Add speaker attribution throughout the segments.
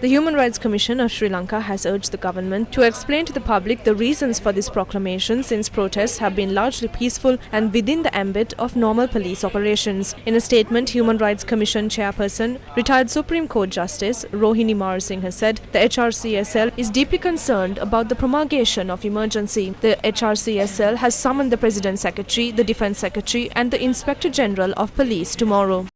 Speaker 1: The Human Rights Commission of Sri Lanka has urged the government to explain to the public the reasons for this proclamation, since protests have been largely peaceful and within the ambit of normal police operations. In a statement, Human Rights Commission chairperson, retired Supreme Court Justice Rohini Marasinghe has said the HRCSL is deeply concerned about the promulgation of emergency. The HRCSL has summoned the President Secretary, the Defence Secretary and the Inspector General of Police tomorrow.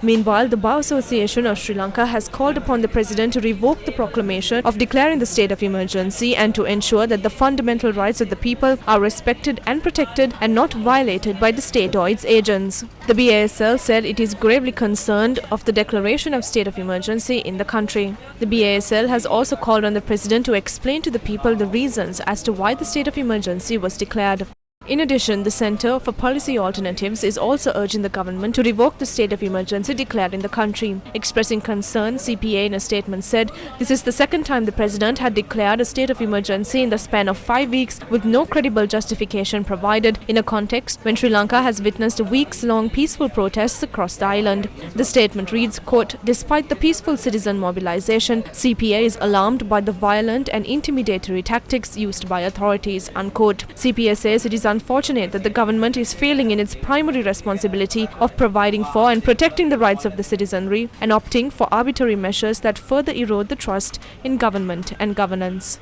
Speaker 1: Meanwhile, the Bar Association of Sri Lanka has called upon the President to revoke the proclamation of declaring the state of emergency and to ensure that the fundamental rights of the people are respected and protected and not violated by the state or its agents. The BASL said it is gravely concerned of the declaration of state of emergency in the country. The BASL has also called on the President to explain to the people the reasons as to why the state of emergency was declared. In addition, the Centre for Policy Alternatives is also urging the government to revoke the state of emergency declared in the country. Expressing concern, CPA in a statement said, "This is the second time the President had declared a state of emergency in the span of 5 weeks with no credible justification provided in a context when Sri Lanka has witnessed weeks-long peaceful protests across the island." The statement reads, quote, "Despite the peaceful citizen mobilization, CPA is alarmed by the violent and intimidatory tactics used by authorities," unquote. CPA says it is unfortunate that the government is failing in its primary responsibility of providing for and protecting the rights of the citizenry and opting for arbitrary measures that further erode the trust in government and governance.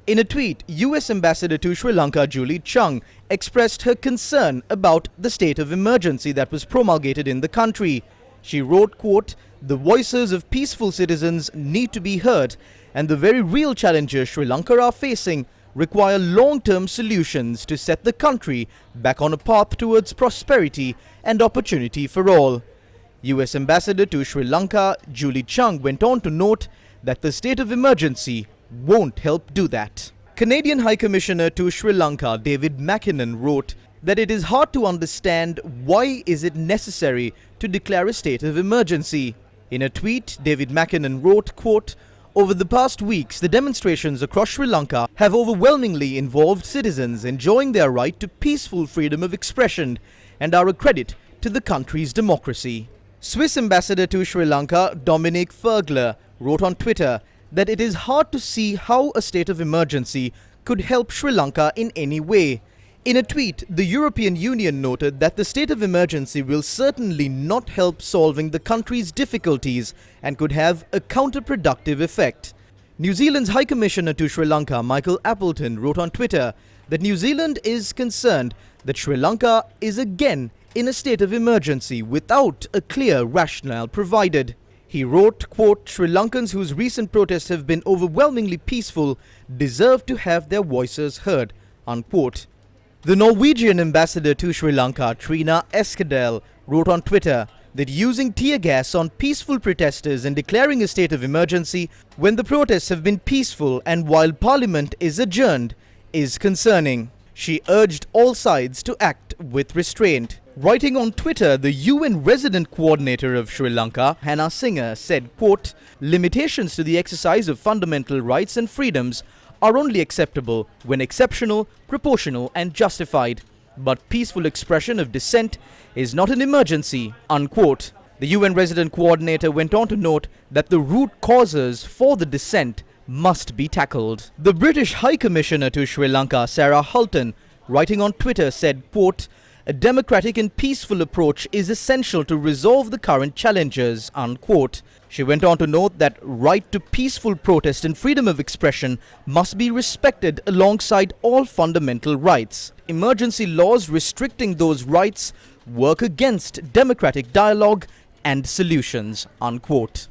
Speaker 2: In a tweet, US Ambassador to Sri Lanka Julie Chung expressed her concern about the state of emergency that was promulgated in the country. She wrote, quote, "The voices of peaceful citizens need to be heard, and the very real challenges Sri Lanka are facing require long-term solutions to set the country back on a path towards prosperity and opportunity for all." US Ambassador to Sri Lanka Julie Chung went on to note that the state of emergency won't help do that. Canadian High Commissioner to Sri Lanka David McKinnon wrote that it is hard to understand why is it necessary to declare a state of emergency. In a tweet, David McKinnon wrote, quote, "Over the past weeks, the demonstrations across Sri Lanka have overwhelmingly involved citizens enjoying their right to peaceful freedom of expression and are a credit to the country's democracy." Swiss Ambassador to Sri Lanka Dominic Fergler wrote on Twitter that it is hard to see how a state of emergency could help Sri Lanka in any way. In a tweet, the European Union noted that the state of emergency will certainly not help solving the country's difficulties and could have a counterproductive effect. New Zealand's High Commissioner to Sri Lanka Michael Appleton wrote on Twitter that New Zealand is concerned that Sri Lanka is again in a state of emergency without a clear rationale provided. He wrote, quote, "Sri Lankans whose recent protests have been overwhelmingly peaceful deserve to have their voices heard," unquote. The Norwegian ambassador to Sri Lanka, Trina Eskadel, wrote on Twitter that using tear gas on peaceful protesters and declaring a state of emergency when the protests have been peaceful and while Parliament is adjourned is concerning. She urged all sides to act with restraint. Writing on Twitter, the UN resident coordinator of Sri Lanka, Hannah Singer, said, quote, "Limitations to the exercise of fundamental rights and freedoms are only acceptable when exceptional, proportional and justified. But peaceful expression of dissent is not an emergency," unquote. The UN resident coordinator went on to note that the root causes for the dissent must be tackled. The British High Commissioner to Sri Lanka, Sarah Hulton, writing on Twitter, said, quote, "A democratic and peaceful approach is essential to resolve the current challenges," unquote. She went on to note that right to peaceful protest and freedom of expression must be respected alongside all fundamental rights. Emergency laws restricting those rights work against democratic dialogue and solutions, unquote.